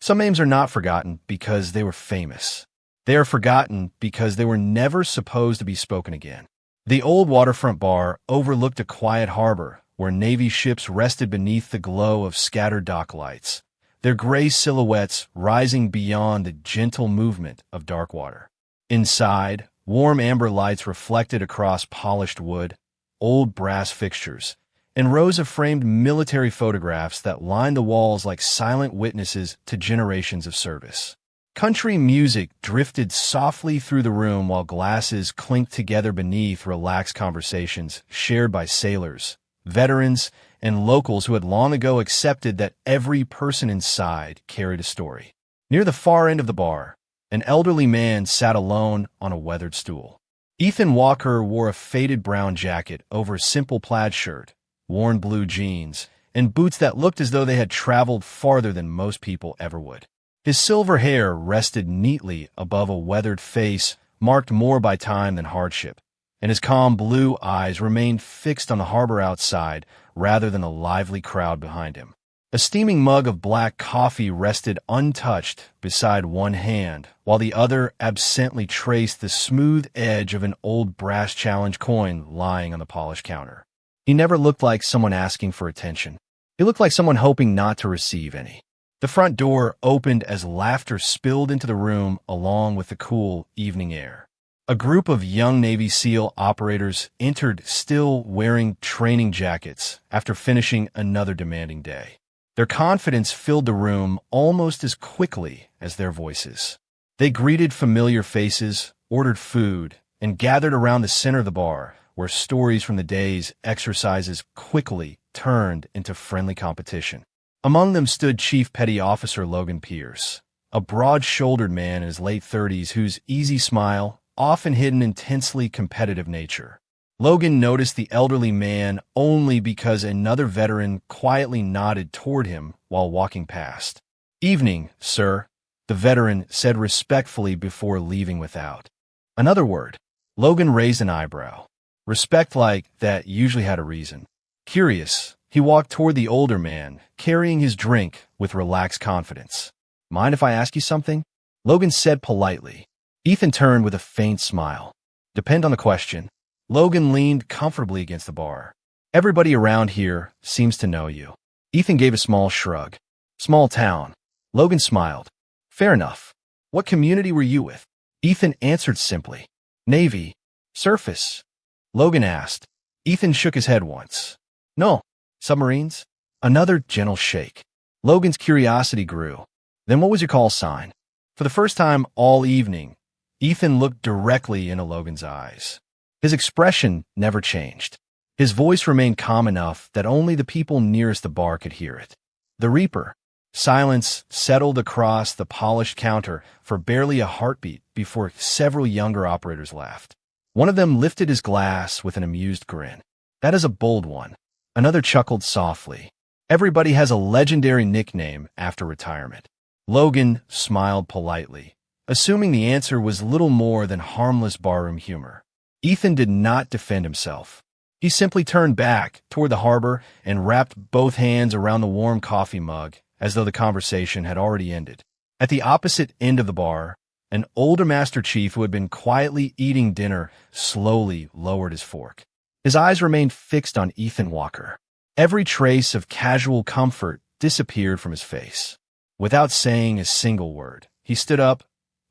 Some names are not forgotten because they were famous. They are forgotten because they were never supposed to be spoken again. The old waterfront bar overlooked a quiet harbor where Navy ships rested beneath the glow of scattered dock lights, their gray silhouettes rising beyond the gentle movement of dark water. Inside, warm amber lights reflected across polished wood, old brass fixtures, and rows of framed military photographs that lined the walls like silent witnesses to generations of service. Country music drifted softly through the room while glasses clinked together beneath relaxed conversations shared by sailors, veterans, and locals who had long ago accepted that every person inside carried a story. Near the far end of the bar, an elderly man sat alone on a weathered stool. Ethan Walker wore a faded brown jacket over a simple plaid shirt, worn blue jeans, and boots that looked as though they had traveled farther than most people ever would. His silver hair rested neatly above a weathered face marked more by time than hardship, and his calm blue eyes remained fixed on the harbor outside rather than the lively crowd behind him. A steaming mug of black coffee rested untouched beside one hand, while the other absently traced the smooth edge of an old brass challenge coin lying on the polished counter. He never looked like someone asking for attention. He looked like someone hoping not to receive any. The front door opened as laughter spilled into the room along with the cool evening air. A group of young Navy SEAL operators entered, still wearing training jackets after finishing another demanding day. Their confidence filled the room almost as quickly as their voices. They greeted familiar faces, ordered food, and gathered around the center of the bar, where stories from the day's exercises quickly turned into friendly competition. Among them stood Chief Petty Officer Logan Pierce, a broad-shouldered man in his late 30s whose easy smile often hid an intensely competitive nature. Logan noticed the elderly man only because another veteran quietly nodded toward him while walking past. "Evening, sir," the veteran said respectfully before leaving without another word. Logan raised an eyebrow. Respect like that usually had a reason. Curious, he walked toward the older man, carrying his drink with relaxed confidence. "Mind if I ask you something?" Logan said politely. Ethan turned with a faint smile. "Depend on the question." Logan leaned comfortably against the bar. "Everybody around here seems to know you." Ethan gave a small shrug. "Small town." Logan smiled. "Fair enough. What community were you with?" Ethan answered simply. "Navy. Surface." Logan asked. Ethan shook his head once. "No. Submarines?" Another gentle shake. Logan's curiosity grew. "Then what was your call sign?" For the first time all evening, Ethan looked directly into Logan's eyes. His expression never changed. His voice remained calm enough that only the people nearest the bar could hear it. "The Reaper." Silence settled across the polished counter for barely a heartbeat before several younger operators laughed. One of them lifted his glass with an amused grin. "That is a bold one." Another chuckled softly. "Everybody has a legendary nickname after retirement." Logan smiled politely, assuming the answer was little more than harmless barroom humor. Ethan did not defend himself. He simply turned back toward the harbor and wrapped both hands around the warm coffee mug as though the conversation had already ended. At the opposite end of the bar, an older Master Chief who had been quietly eating dinner slowly lowered his fork. His eyes remained fixed on Ethan Walker. Every trace of casual comfort disappeared from his face. Without saying a single word, he stood up,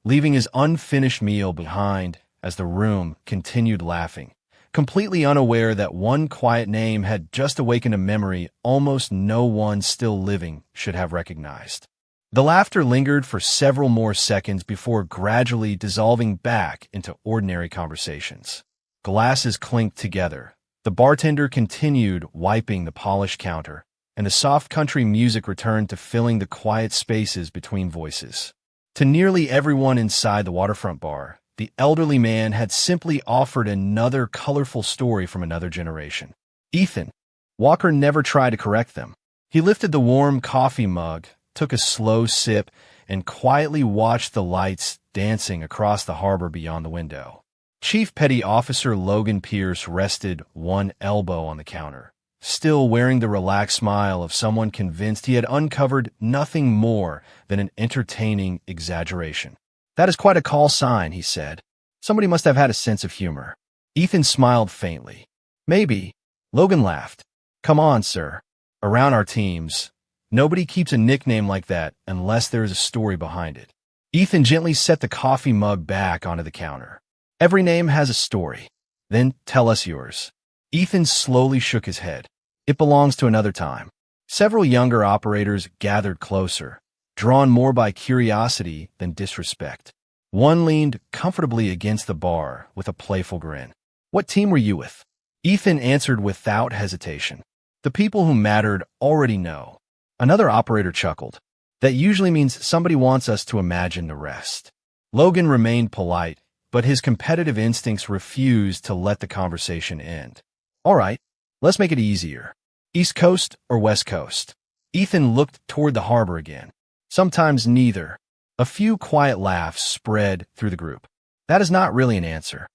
leaving his unfinished meal behind as the room continued laughing, completely unaware that one quiet name had just awakened a memory almost no one still living should have recognized. The laughter lingered for several more seconds before gradually dissolving back into ordinary conversations. Glasses clinked together. The bartender continued wiping the polished counter, and the soft country music returned to filling the quiet spaces between voices. To nearly everyone inside the waterfront bar, the elderly man had simply offered another colorful story from another generation. Ethan Walker never tried to correct them. He lifted the warm coffee mug, took a slow sip, and quietly watched the lights dancing across the harbor beyond the window. Chief Petty Officer Logan Pierce rested one elbow on the counter, still wearing the relaxed smile of someone convinced he had uncovered nothing more than an entertaining exaggeration. "That is quite a call sign," he said. "Somebody must have had a sense of humor." Ethan smiled faintly. "Maybe." Logan laughed. "Come on, sir. Around our teams, nobody keeps a nickname like that unless there is a story behind it." Ethan gently set the coffee mug back onto the counter. "Every name has a story. Then tell us yours." Ethan slowly shook his head. "It belongs to another time." Several younger operators gathered closer, drawn more by curiosity than disrespect. One leaned comfortably against the bar with a playful grin. "What team were you with?" Ethan answered without hesitation. "The people who mattered already know." Another operator chuckled. "That usually means somebody wants us to imagine the rest." Logan remained polite, but his competitive instincts refused to let the conversation end. "All right, let's make it easier. East Coast or West Coast?" Ethan looked toward the harbor again. "Sometimes neither." A few quiet laughs spread through the group. "That is not really an answer."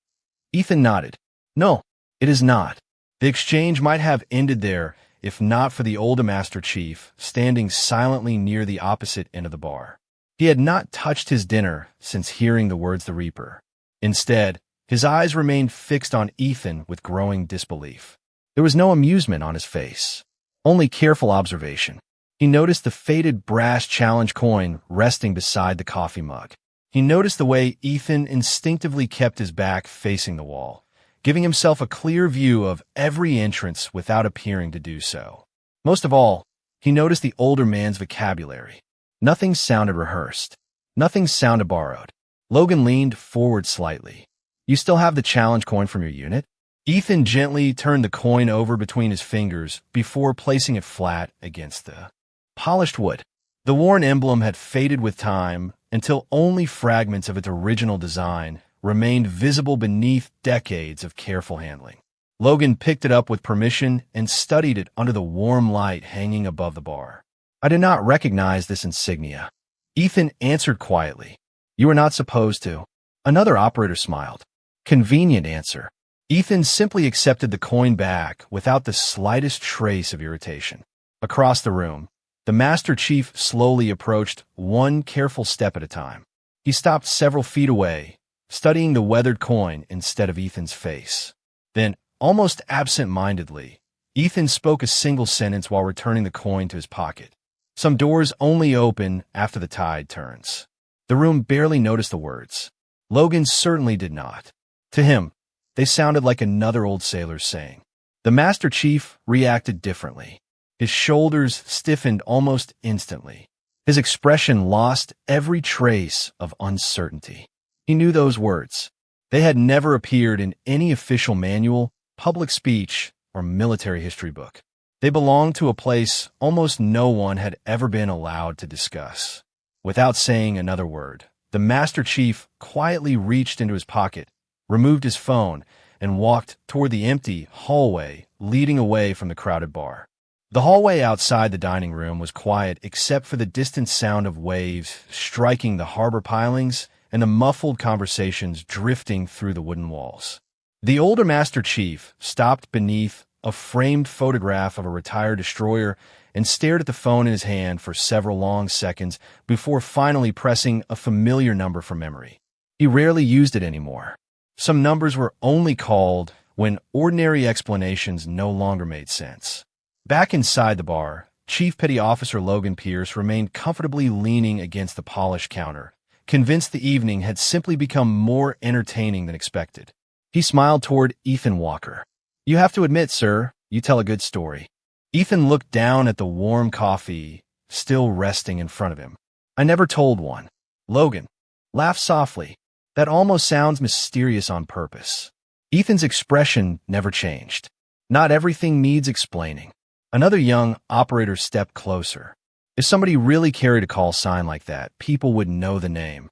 Ethan nodded. "No, it is not." The exchange might have ended there if not for the older Master Chief standing silently near the opposite end of the bar. He had not touched his dinner since hearing the words the Reaper. Instead, his eyes remained fixed on Ethan with growing disbelief. There was no amusement on his face, only careful observation. He noticed the faded brass challenge coin resting beside the coffee mug. He noticed the way Ethan instinctively kept his back facing the wall, giving himself a clear view of every entrance without appearing to do so. Most of all, he noticed the older man's vocabulary. Nothing sounded rehearsed. Nothing sounded borrowed. Logan leaned forward slightly. "You still have the challenge coin from your unit?" Ethan gently turned the coin over between his fingers before placing it flat against the polished wood. The worn emblem had faded with time until only fragments of its original design remained visible beneath decades of careful handling. Logan picked it up with permission and studied it under the warm light hanging above the bar. "I did not recognize this insignia." Ethan answered quietly. "You were not supposed to." Another operator smiled. "Convenient answer." Ethan simply accepted the coin back without the slightest trace of irritation. Across the room, the Master Chief slowly approached, one careful step at a time. He stopped several feet away, studying the weathered coin instead of Ethan's face. Then, almost absent-mindedly, Ethan spoke a single sentence while returning the coin to his pocket. "Some doors only open after the tide turns." The room barely noticed the words. Logan certainly did not. To him, they sounded like another old sailor's saying. The Master Chief reacted differently. His shoulders stiffened almost instantly. His expression lost every trace of uncertainty. He knew those words. They had never appeared in any official manual, public speech, or military history book. They belonged to a place almost no one had ever been allowed to discuss. Without saying another word, the Master Chief quietly reached into his pocket, removed his phone, and walked toward the empty hallway leading away from the crowded bar. The hallway outside the dining room was quiet except for the distant sound of waves striking the harbor pilings and the muffled conversations drifting through the wooden walls. The older Master Chief stopped beneath a framed photograph of a retired destroyer and stared at the phone in his hand for several long seconds before finally pressing a familiar number from memory. He rarely used it anymore. Some numbers were only called when ordinary explanations no longer made sense. Back inside the bar, Chief Petty Officer Logan Pierce remained comfortably leaning against the polished counter, convinced the evening had simply become more entertaining than expected. He smiled toward Ethan Walker. "You have to admit, sir, you tell a good story." Ethan looked down at the warm coffee still resting in front of him. "I never told one." Logan laughed softly. "That almost sounds mysterious on purpose." Ethan's expression never changed. "Not everything needs explaining." Another young operator stepped closer. "If somebody really carried a call sign like that, people would know the name."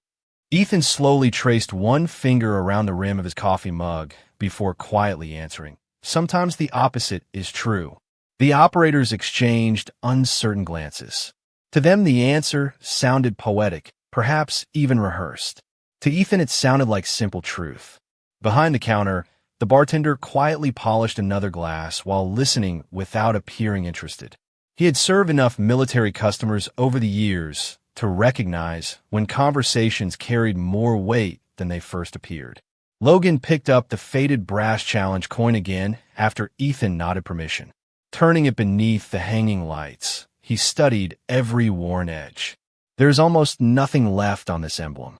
Ethan slowly traced one finger around the rim of his coffee mug before quietly answering. "Sometimes the opposite is true." The operators exchanged uncertain glances. To them, the answer sounded poetic, perhaps even rehearsed. To Ethan, it sounded like simple truth. Behind the counter, The bartender quietly polished another glass while listening without appearing interested. He had served enough military customers over the years to recognize when conversations carried more weight than they first appeared. Logan picked up the faded brass challenge coin again after Ethan nodded permission. Turning it beneath the hanging lights, he studied every worn edge. There's almost nothing left on this emblem.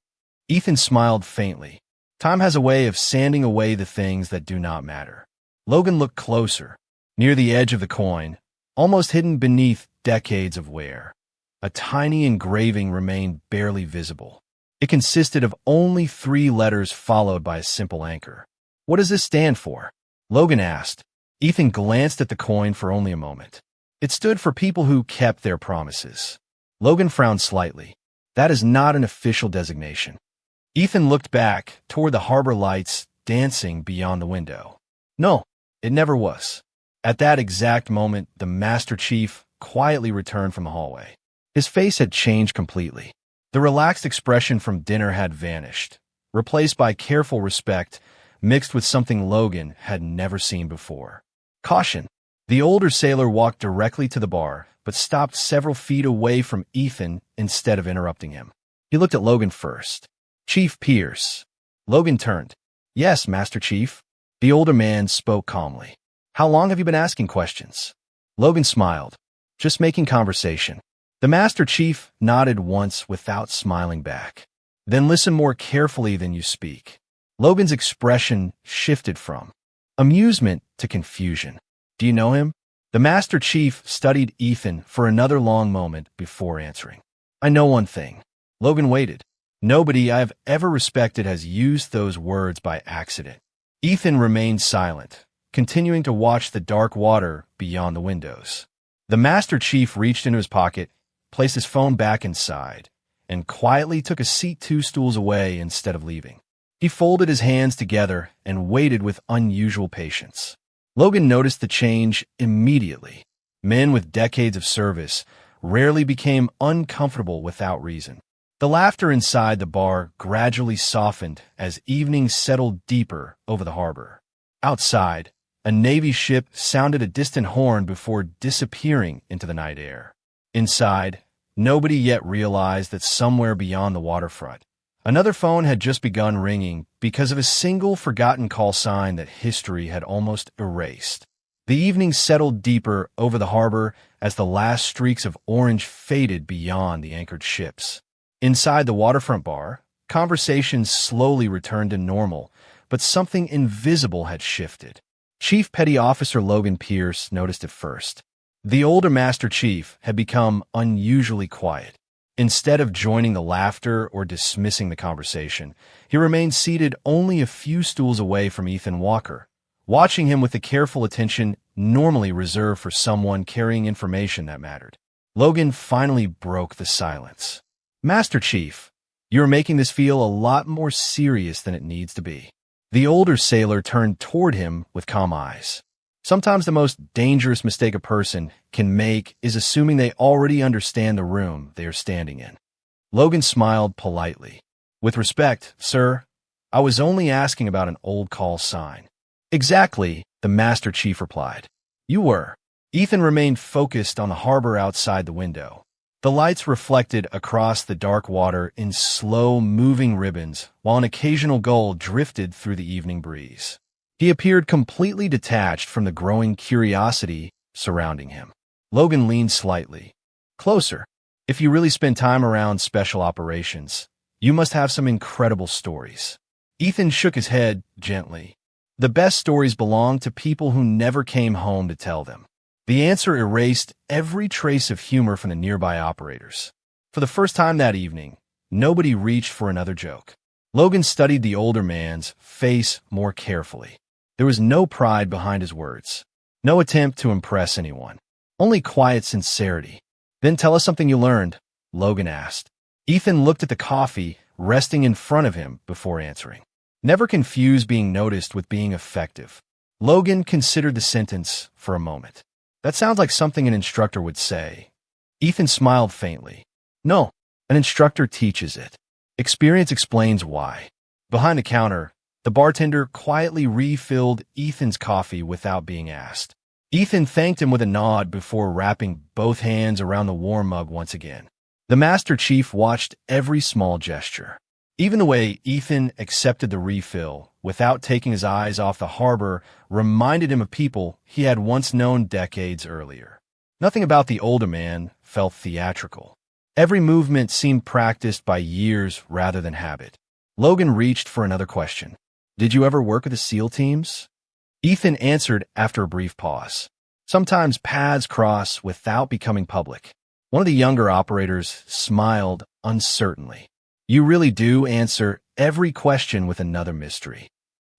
Ethan smiled faintly. Time has a way of sanding away the things that do not matter. Logan looked closer. Near the edge of the coin, almost hidden beneath decades of wear, a tiny engraving remained barely visible. It consisted of only 3 letters followed by a simple anchor. "What does this stand for?" Logan asked. Ethan glanced at the coin for only a moment. It stood for people who kept their promises. Logan frowned slightly. That is not an official designation. Ethan looked back toward the harbor lights dancing beyond the window. No, it never was. At that exact moment, the Master Chief quietly returned from the hallway. His face had changed completely. The relaxed expression from dinner had vanished, replaced by careful respect mixed with something Logan had never seen before. Caution! The older sailor walked directly to the bar, but stopped several feet away from Ethan instead of interrupting him. He looked at Logan first. "Chief Pierce." Logan turned. "Yes, Master Chief." The older man spoke calmly. "How long have you been asking questions?" Logan smiled. "Just making conversation." The Master Chief nodded once without smiling back. "Then listen more carefully than you speak." Logan's expression shifted from amusement to confusion. "Do you know him?" The Master Chief studied Ethan for another long moment before answering. "I know one thing." Logan waited. "Nobody I have ever respected has used those words by accident." Ethan remained silent, continuing to watch the dark water beyond the windows. The Master Chief reached into his pocket, placed his phone back inside, and quietly took a seat 2 stools away instead of leaving. He folded his hands together and waited with unusual patience. Logan noticed the change immediately. Men with decades of service rarely became uncomfortable without reason. The laughter inside the bar gradually softened as evening settled deeper over the harbor. Outside, a Navy ship sounded a distant horn before disappearing into the night air. Inside, nobody yet realized that somewhere beyond the waterfront, another phone had just begun ringing because of a single forgotten call sign that history had almost erased. The evening settled deeper over the harbor as the last streaks of orange faded beyond the anchored ships. Inside the waterfront bar, conversations slowly returned to normal, but something invisible had shifted. Chief Petty Officer Logan Pierce noticed it first. The older Master Chief had become unusually quiet. Instead of joining the laughter or dismissing the conversation, he remained seated only a few stools away from Ethan Walker, watching him with the careful attention normally reserved for someone carrying information that mattered. Logan finally broke the silence. "Master Chief, you're making this feel a lot more serious than it needs to be." The older sailor turned toward him with calm eyes. Sometimes the most dangerous mistake a person can make is assuming they already understand the room they are standing in. Logan smiled politely. "With respect, sir, I was only asking about an old call sign." "Exactly," the Master Chief replied. "You were." Ethan remained focused on the harbor outside the window. The lights reflected across the dark water in slow-moving ribbons, while an occasional gull drifted through the evening breeze. He appeared completely detached from the growing curiosity surrounding him. Logan leaned slightly. "Closer. If you really spend time around special operations, you must have some incredible stories." Ethan shook his head gently. "The best stories belong to people who never came home to tell them." The answer erased every trace of humor from the nearby operators. For the first time that evening, nobody reached for another joke. Logan studied the older man's face more carefully. There was no pride behind his words, no attempt to impress anyone, only quiet sincerity. "Then tell us something you learned," Logan asked. Ethan looked at the coffee resting in front of him before answering. Never confuse being noticed with being effective. Logan considered the sentence for a moment. "That sounds like something an instructor would say." Ethan smiled faintly. "No, an instructor teaches it. Experience explains why." Behind the counter, The bartender quietly refilled Ethan's coffee without being asked. Ethan thanked him with a nod before wrapping both hands around the warm mug once again. The Master Chief watched every small gesture. Even the way Ethan accepted the refill without taking his eyes off the harbor reminded him of people he had once known decades earlier. Nothing about the older man felt theatrical. Every movement seemed practiced by years rather than habit. Logan reached for another question. "Did you ever work with the SEAL teams?" Ethan answered after a brief pause. "Sometimes paths cross without becoming public." One of the younger operators smiled uncertainly. "You really do answer every question with another mystery."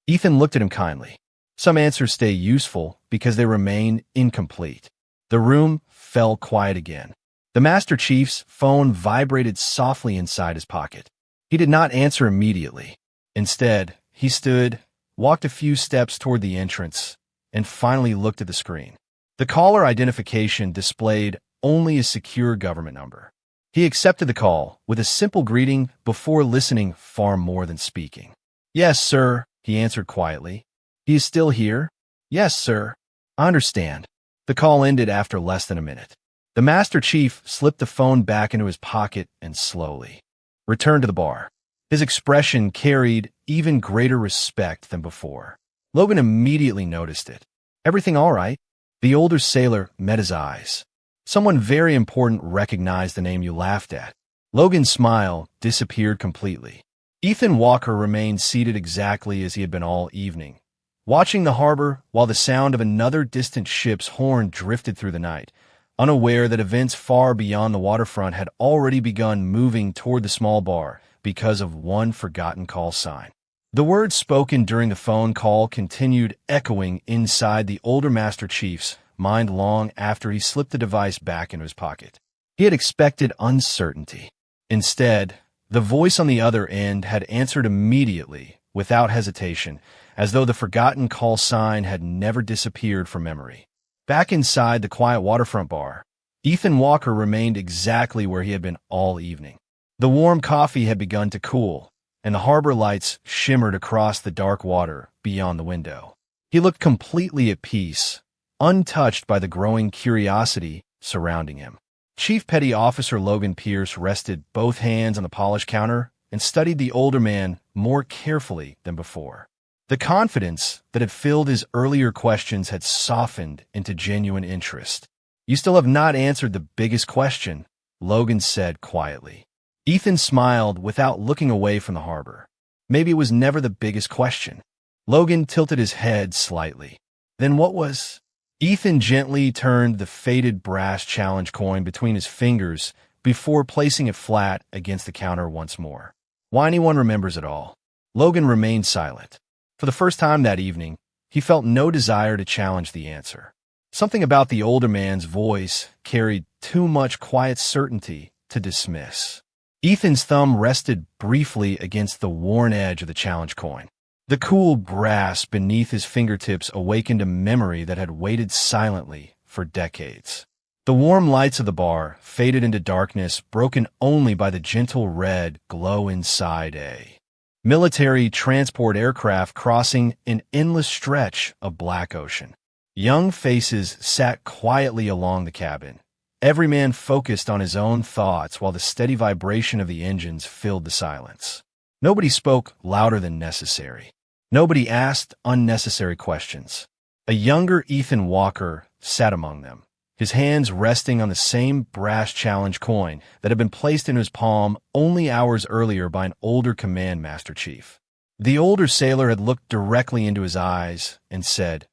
Ethan looked at him kindly. Some answers stay useful because they remain incomplete. The room fell quiet again. The Master Chief's phone vibrated softly inside his pocket. He did not answer immediately. Instead, he stood, walked a few steps toward the entrance, and finally looked at the screen. The caller identification displayed only a secure government number. He accepted the call with a simple greeting before listening far more than speaking. "Yes, sir," he answered quietly. "He is still here?" "Yes, sir." "I understand." The call ended after less than a minute. The Master Chief slipped the phone back into his pocket and slowly returned to the bar. His expression carried even greater respect than before. Logan immediately noticed it. "Everything all right?" The older sailor met his eyes. "Someone very important recognized the name you laughed at." Logan's smile disappeared completely. Ethan Walker remained seated exactly as he had been all evening, watching the harbor while the sound of another distant ship's horn drifted through the night, unaware that events far beyond the waterfront had already begun moving toward the small bar because of one forgotten call sign. The words spoken during the phone call continued echoing inside the older Master Chief's mind long after he slipped the device back into his pocket. He had expected uncertainty. Instead, the voice on the other end had answered immediately, without hesitation, as though the forgotten call sign had never disappeared from memory. Back inside the quiet waterfront bar, Ethan Walker remained exactly where he had been all evening. The warm coffee had begun to cool, and the harbor lights shimmered across the dark water beyond the window. He looked completely at peace, untouched by the growing curiosity surrounding him. Chief Petty Officer Logan Pierce rested both hands on the polished counter and studied the older man more carefully than before. The confidence that had filled his earlier questions had softened into genuine interest. "You still have not answered the biggest question," Logan said quietly. Ethan smiled without looking away from the harbor. Maybe it was never the biggest question. Logan tilted his head slightly. "Then what was?" Ethan gently turned the faded brass challenge coin between his fingers before placing it flat against the counter once more. "Why anyone remembers it all." Logan remained silent. For the first time that evening, he felt no desire to challenge the answer. Something about the older man's voice carried too much quiet certainty to dismiss. Ethan's thumb rested briefly against the worn edge of the challenge coin. The cool brass beneath his fingertips awakened a memory that had waited silently for decades. The warm lights of the bar faded into darkness, broken only by the gentle red glow inside a military transport aircraft crossing an endless stretch of black ocean. Young faces sat quietly along the cabin, every man focused on his own thoughts while the steady vibration of the engines filled the silence. Nobody spoke louder than necessary. Nobody asked unnecessary questions. A younger Ethan Walker sat among them, his hands resting on the same brass challenge coin that had been placed in his palm only hours earlier by an older command master chief. The older sailor had looked directly into his eyes and said,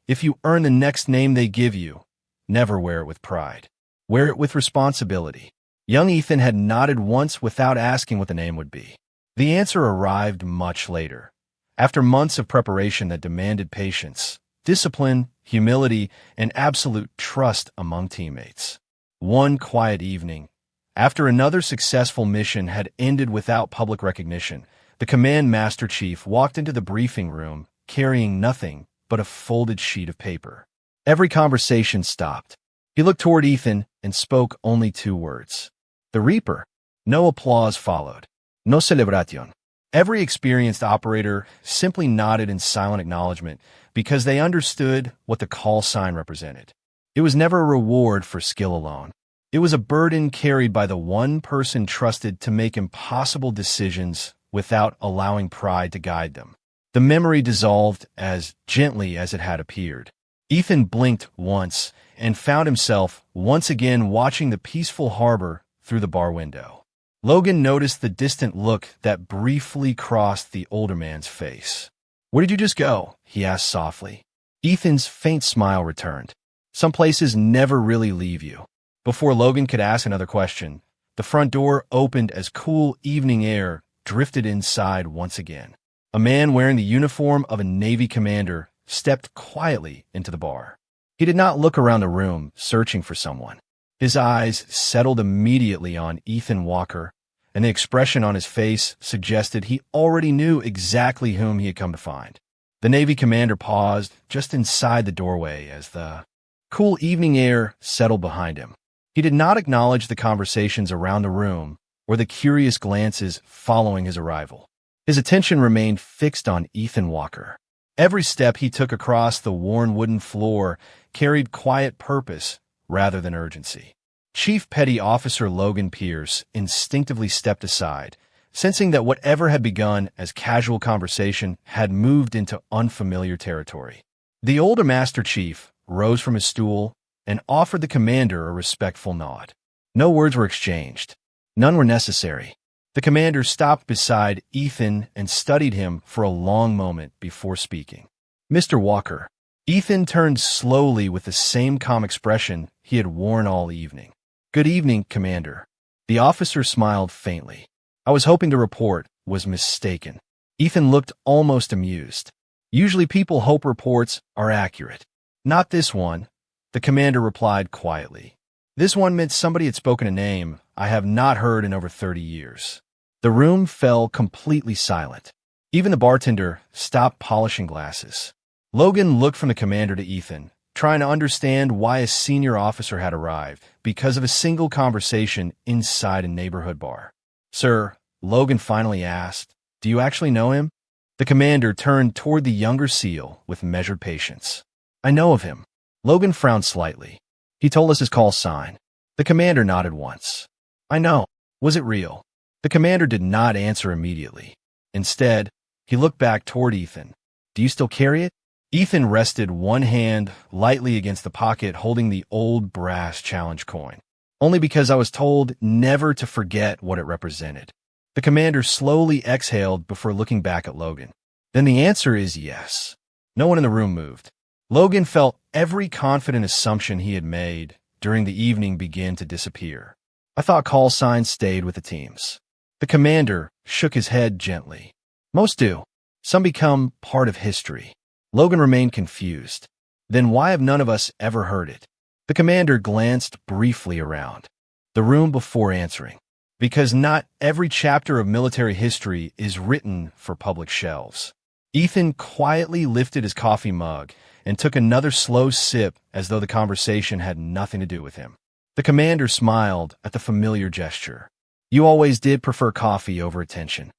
"If you earn the next name they give you, never wear it with pride. Wear it with responsibility." Young Ethan had nodded once without asking what the name would be. The answer arrived much later, after months of preparation that demanded patience, discipline, humility, and absolute trust among teammates. One quiet evening, after another successful mission had ended without public recognition, the command master chief walked into the briefing room carrying nothing but a folded sheet of paper. Every conversation stopped. He looked toward Ethan and spoke only two words. "The Reaper." No applause followed. No celebración. Every experienced operator simply nodded in silent acknowledgement because they understood what the call sign represented. It was never a reward for skill alone. It was a burden carried by the one person trusted to make impossible decisions without allowing pride to guide them. The memory dissolved as gently as it had appeared. Ethan blinked once and found himself once again watching the peaceful harbor through the bar window. Logan noticed the distant look that briefly crossed the older man's face. "Where did you just go?" he asked softly. Ethan's faint smile returned. "Some places never really leave you." Before Logan could ask another question, the front door opened as cool evening air drifted inside once again. A man wearing the uniform of a Navy commander stepped quietly into the bar. He did not look around the room, searching for someone. His eyes settled immediately on Ethan Walker, and the expression on his face suggested he already knew exactly whom he had come to find. The Navy commander paused just inside the doorway as the cool evening air settled behind him. He did not acknowledge the conversations around the room or the curious glances following his arrival. His attention remained fixed on Ethan Walker. Every step he took across the worn wooden floor carried quiet purpose rather than urgency. Chief Petty Officer Logan Pierce instinctively stepped aside, sensing that whatever had begun as casual conversation had moved into unfamiliar territory. The older Master Chief rose from his stool and offered the commander a respectful nod. No words were exchanged. None were necessary. The commander stopped beside Ethan and studied him for a long moment before speaking. "Mr. Walker." Ethan turned slowly with the same calm expression he had worn all evening. "Good evening, Commander." The officer smiled faintly. "I was hoping to report was mistaken." Ethan looked almost amused. "Usually people hope reports are accurate." "Not this one," the commander replied quietly. "This one meant somebody had spoken a name I have not heard in over 30 years. The room fell completely silent. Even the bartender stopped polishing glasses. Logan looked from the commander to Ethan, trying to understand why a senior officer had arrived because of a single conversation inside a neighborhood bar. "Sir," Logan finally asked, "do you actually know him?" The commander turned toward the younger SEAL with measured patience. "I know of him." Logan frowned slightly. "He told us his call sign." The commander nodded once. "I know. Was it real?" The commander did not answer immediately. Instead, he looked back toward Ethan. "Do you still carry it?" Ethan rested one hand lightly against the pocket holding the old brass challenge coin. "Only because I was told never to forget what it represented." The commander slowly exhaled before looking back at Logan. "Then the answer is yes." No one in the room moved. Logan felt every confident assumption he had made during the evening begin to disappear. "I thought call signs stayed with the teams." The commander shook his head gently. "Most do. Some become part of history." Logan remained confused. "Then why have none of us ever heard it?" The commander glanced briefly around the room before answering. "Because not every chapter of military history is written for public shelves." Ethan quietly lifted his coffee mug and took another slow sip as though the conversation had nothing to do with him. The commander smiled at the familiar gesture. "You always did prefer coffee over attention."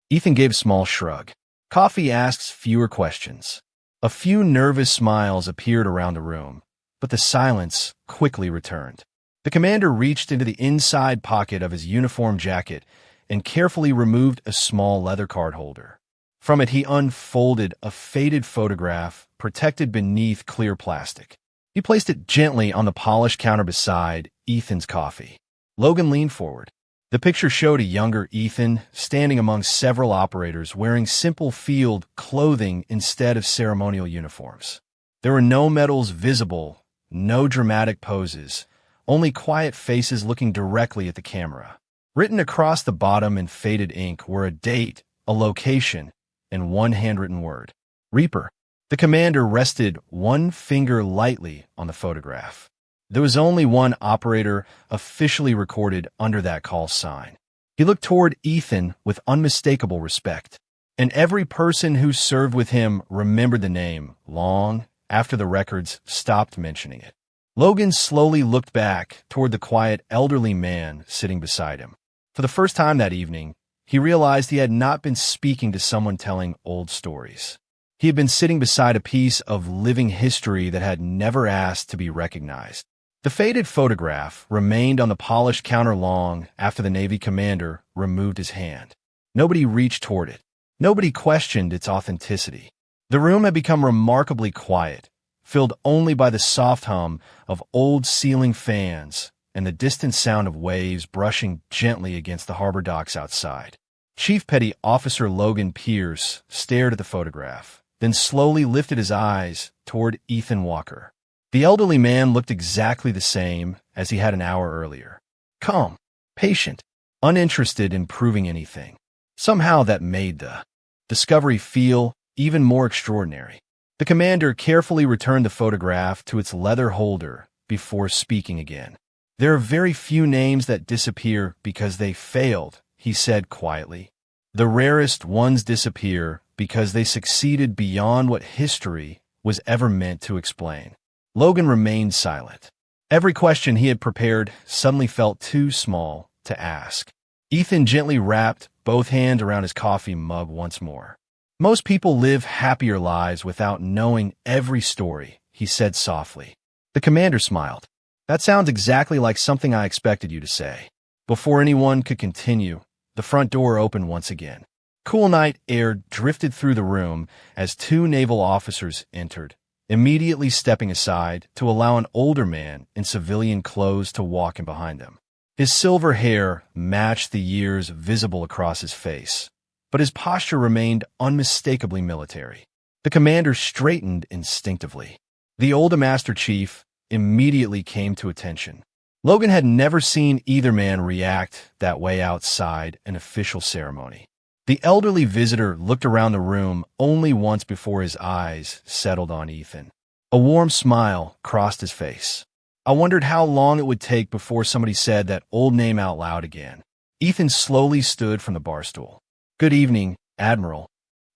Ethan gave a small shrug. "Coffee asks fewer questions." A few nervous smiles appeared around the room, but the silence quickly returned. The commander reached into the inside pocket of his uniform jacket and carefully removed a small leather card holder. From it, he unfolded a faded photograph protected beneath clear plastic. He placed it gently on the polished counter beside Ethan's coffee. Logan leaned forward. The picture showed a younger Ethan standing among several operators wearing simple field clothing instead of ceremonial uniforms. There were no medals visible, no dramatic poses, only quiet faces looking directly at the camera. Written across the bottom in faded ink were a date, a location, and one handwritten word: REAPER. The commander rested one finger lightly on the photograph. There was only one operator officially recorded under that call sign. He looked toward Ethan with unmistakable respect, and every person who served with him remembered the name long after the records stopped mentioning it. Logan slowly looked back toward the quiet elderly man sitting beside him. For the first time that evening, he realized he had not been speaking to someone telling old stories. He had been sitting beside a piece of living history that had never asked to be recognized. The faded photograph remained on the polished counter long after the Navy commander removed his hand. Nobody reached toward it. Nobody questioned its authenticity. The room had become remarkably quiet, filled only by the soft hum of old ceiling fans and the distant sound of waves brushing gently against the harbor docks outside. Chief Petty Officer Logan Pierce stared at the photograph, then slowly lifted his eyes toward Ethan Walker. The elderly man looked exactly the same as he had an hour earlier. Calm, patient, uninterested in proving anything. Somehow that made the discovery feel even more extraordinary. The commander carefully returned the photograph to its leather holder before speaking again. There are very few names that disappear because they failed, he said quietly. The rarest ones disappear because they succeeded beyond what history was ever meant to explain. Logan remained silent. Every question he had prepared suddenly felt too small to ask. Ethan gently wrapped both hands around his coffee mug once more. Most people live happier lives without knowing every story, he said softly. The commander smiled. That sounds exactly like something I expected you to say. Before anyone could continue, the front door opened once again. Cool night air drifted through the room as two naval officers entered, immediately stepping aside to allow an older man in civilian clothes to walk in behind them. His silver hair matched the years visible across his face, but his posture remained unmistakably military. The commander straightened instinctively. The older Master Chief immediately came to attention. Logan had never seen either man react that way outside an official ceremony. The elderly visitor looked around the room only once before his eyes settled on Ethan. A warm smile crossed his face. I wondered how long it would take before somebody said that old name out loud again. Ethan slowly stood from the bar stool. Good evening, Admiral.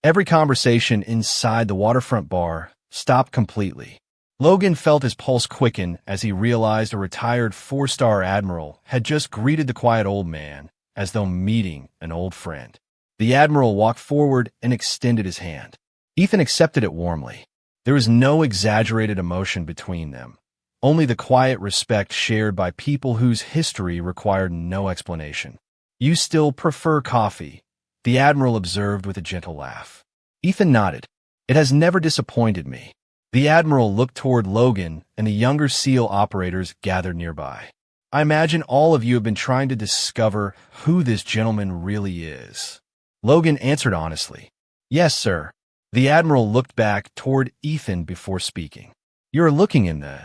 Every conversation inside the waterfront bar stopped completely. Logan felt his pulse quicken as he realized a retired four-star admiral had just greeted the quiet old man as though meeting an old friend. The admiral walked forward and extended his hand. Ethan accepted it warmly. There was no exaggerated emotion between them, only the quiet respect shared by people whose history required no explanation. You still prefer coffee, the admiral observed with a gentle laugh. Ethan nodded. It has never disappointed me. The admiral looked toward Logan and the younger SEAL operators gathered nearby. I imagine all of you have been trying to discover who this gentleman really is. Logan answered honestly. Yes, sir. The admiral looked back toward Ethan before speaking. You're looking in the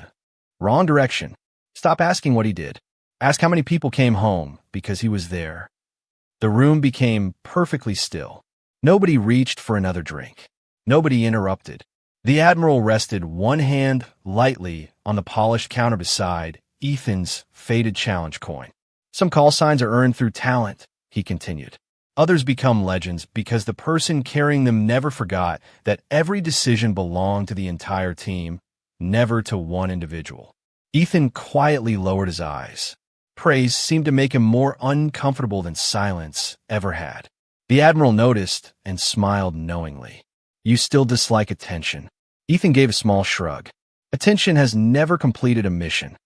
wrong direction. Stop asking what he did. Ask how many people came home because he was there. The room became perfectly still. Nobody reached for another drink. Nobody interrupted. The admiral rested one hand lightly on the polished counter beside Ethan's faded challenge coin. Some call signs are earned through talent, he continued. Others become legends because the person carrying them never forgot that every decision belonged to the entire team, never to one individual. Ethan quietly lowered his eyes. Praise seemed to make him more uncomfortable than silence ever had. The admiral noticed and smiled knowingly. You still dislike attention. Ethan gave a small shrug. Attention has never completed a mission.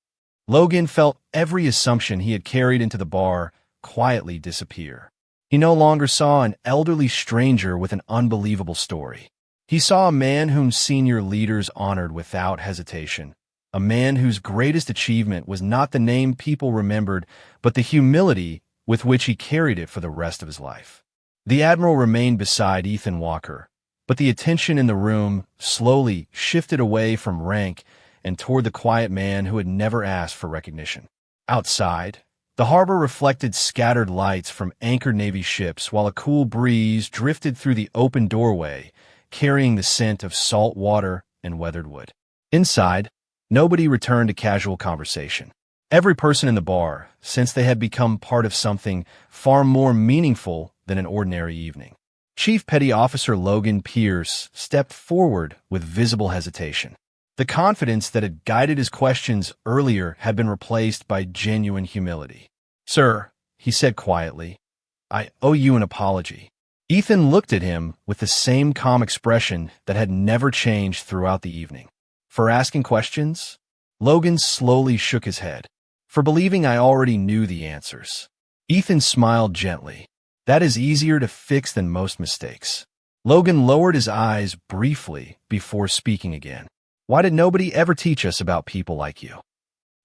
Logan felt every assumption he had carried into the bar quietly disappear. He no longer saw an elderly stranger with an unbelievable story. He saw a man whom senior leaders honored without hesitation, a man whose greatest achievement was not the name people remembered, but the humility with which he carried it for the rest of his life. The admiral remained beside Ethan Walker, but the attention in the room slowly shifted away from rank and toward the quiet man who had never asked for recognition. Outside, the harbor reflected scattered lights from anchored Navy ships while a cool breeze drifted through the open doorway, carrying the scent of salt water and weathered wood. Inside, nobody returned to casual conversation. Every person in the bar sensed they had become part of something far more meaningful than an ordinary evening. Chief Petty Officer Logan Pierce stepped forward with visible hesitation. The confidence that had guided his questions earlier had been replaced by genuine humility. Sir, he said quietly, I owe you an apology." Ethan looked at him with the same calm expression that had never changed throughout the evening. "For asking questions?" Logan slowly shook his head. "For believing I already knew the answers." Ethan smiled gently. "That is easier to fix than most mistakes." Logan lowered his eyes briefly before speaking again. "Why did nobody ever teach us about people like you?"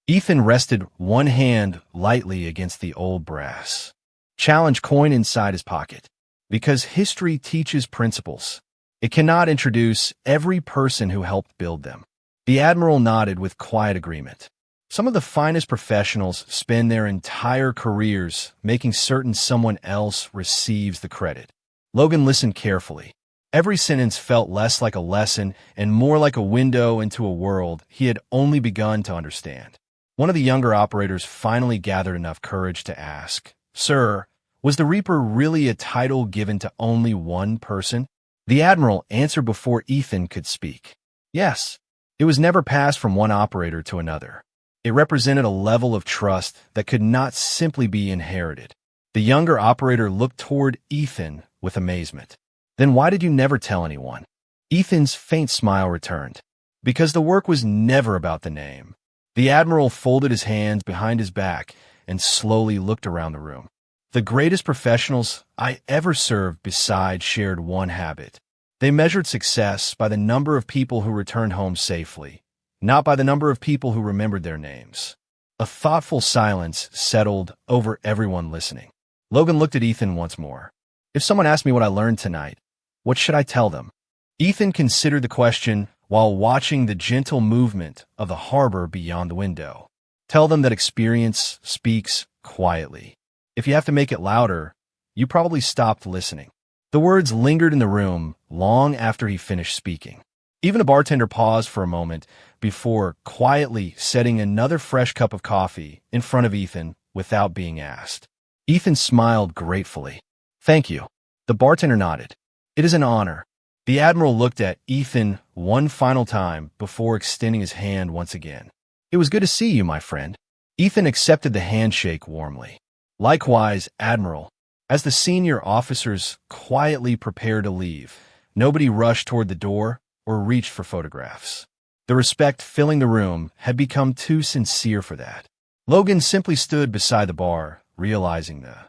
Ethan rested one hand lightly against the old brass challenge coin inside his pocket. "Because history teaches principles. It cannot introduce every person who helped build them." The Admiral nodded with quiet agreement. "Some of the finest professionals spend their entire careers making certain someone else receives the credit." Logan listened carefully. Every sentence felt less like a lesson and more like a window into a world he had only begun to understand. One of the younger operators finally gathered enough courage to ask, "Sir, was the Reaper really a title given to only one person?" The Admiral answered before Ethan could speak. "Yes. It was never passed from one operator to another. It represented a level of trust that could not simply be inherited." The younger operator looked toward Ethan with amazement. "Then why did you never tell anyone?" Ethan's faint smile returned. "Because the work was never about the name." The Admiral folded his hands behind his back and slowly looked around the room. "The greatest professionals I ever served besides shared one habit. They measured success by the number of people who returned home safely, not by the number of people who remembered their names." A thoughtful silence settled over everyone listening. Logan looked at Ethan once more. "If someone asked me what I learned tonight, what should I tell them?" Ethan considered the question while watching the gentle movement of the harbor beyond the window. "Tell them that experience speaks quietly. If you have to make it louder, you probably stopped listening." The words lingered in the room long after he finished speaking. Even a bartender paused for a moment before quietly setting another fresh cup of coffee in front of Ethan without being asked. Ethan smiled gratefully. "Thank you." The bartender nodded. "It is an honor." The Admiral looked at Ethan one final time before extending his hand once again. "It was good to see you, my friend." Ethan accepted the handshake warmly. "Likewise, Admiral." As the senior officers quietly prepared to leave, nobody rushed toward the door or reached for photographs. The respect filling the room had become too sincere for that. Logan simply stood beside the bar, realizing the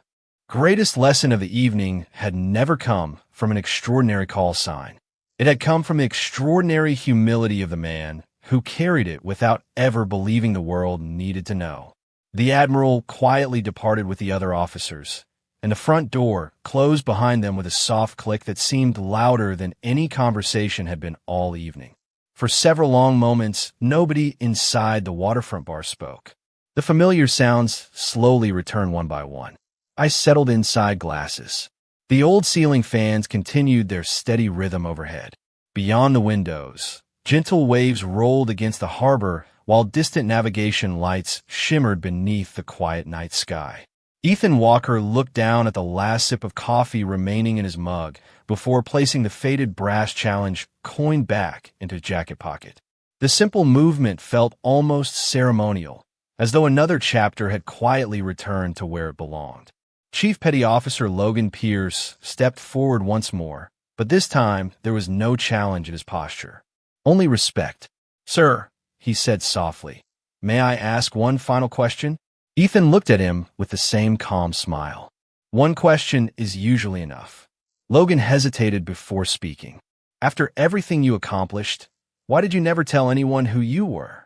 greatest lesson of the evening had never come from an extraordinary call sign. It had come from the extraordinary humility of the man who carried it without ever believing the world needed to know. The Admiral quietly departed with the other officers, and the front door closed behind them with a soft click that seemed louder than any conversation had been all evening. For several long moments, nobody inside the waterfront bar spoke. The familiar sounds slowly returned one by one. I settled inside glasses. The old ceiling fans continued their steady rhythm overhead. Beyond the windows, gentle waves rolled against the harbor while distant navigation lights shimmered beneath the quiet night sky. Ethan Walker looked down at the last sip of coffee remaining in his mug before placing the faded brass challenge coin back into his jacket pocket. The simple movement felt almost ceremonial, as though another chapter had quietly returned to where it belonged. Chief Petty Officer Logan Pierce stepped forward once more, but this time there was no challenge in his posture. Only respect. "Sir," he said softly, "may I ask one final question?" Ethan looked at him with the same calm smile. "One question is usually enough." Logan hesitated before speaking. "After everything you accomplished, why did you never tell anyone who you were?"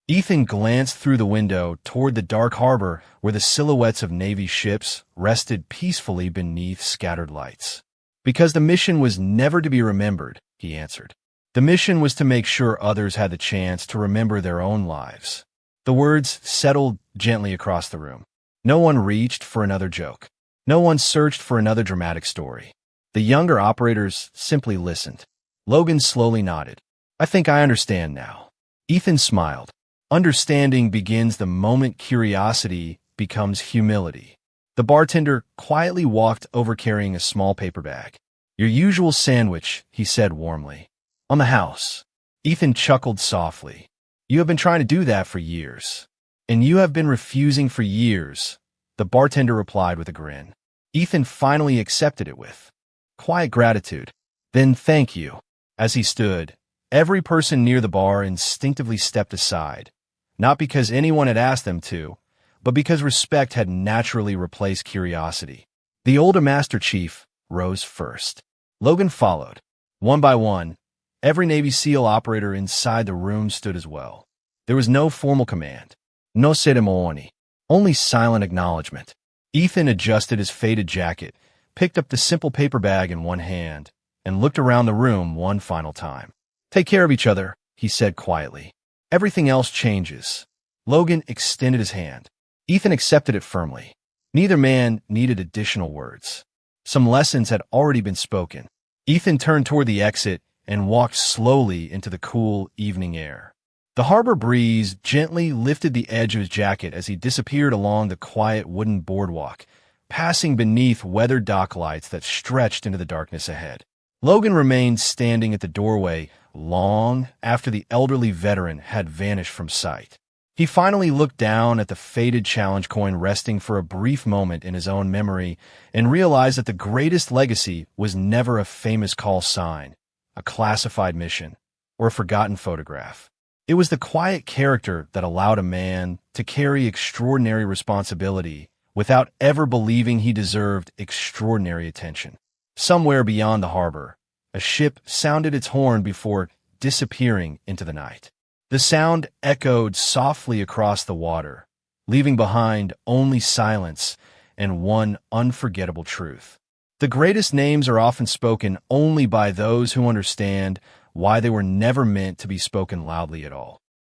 Ethan glanced through the window toward the dark harbor where the silhouettes of Navy ships rested peacefully beneath scattered lights. "Because the mission was never to be remembered," he answered. "The mission was to make sure others had the chance to remember their own lives." The words settled gently across the room. No one reached for another joke. No one searched for another dramatic story. The younger operators simply listened. Logan slowly nodded. "I think I understand now." Ethan smiled. Understanding begins the moment curiosity becomes humility. The bartender quietly walked over carrying a small paper bag. "Your usual sandwich," he said warmly. "On the house." Ethan chuckled softly. "You have been trying to do that for years." "And you have been refusing for years," the bartender replied with a grin. Ethan finally accepted it with quiet gratitude. Then thank you. As he stood, every person near the bar instinctively stepped aside, not because anyone had asked them to, but because respect had naturally replaced curiosity. The older Master Chief rose first. Logan followed. One by one, every Navy SEAL operator inside the room stood as well. There was no formal command, no ceremony, only silent acknowledgement. Ethan adjusted his faded jacket, picked up the simple paper bag in one hand, and looked around the room one final time. Take care of each other, he said quietly. Everything else changes. Logan extended his hand. Ethan accepted it firmly. Neither man needed additional words. Some lessons had already been spoken. Ethan turned toward the exit and walked slowly into the cool evening air. The harbor breeze gently lifted the edge of his jacket as he disappeared along the quiet wooden boardwalk, passing beneath weathered dock lights that stretched into the darkness ahead. Logan remained standing at the doorway long after the elderly veteran had vanished from sight. He finally looked down at the faded challenge coin resting for a brief moment in his own memory and realized that the greatest legacy was never a famous call sign, a classified mission, or a forgotten photograph. It was the quiet character that allowed a man to carry extraordinary responsibility without ever believing he deserved extraordinary attention. Somewhere beyond the harbor, a ship sounded its horn before disappearing into the night. The sound echoed softly across the water, leaving behind only silence and one unforgettable truth. The greatest names are often spoken only by those who understand why they were never meant to be spoken loudly at all.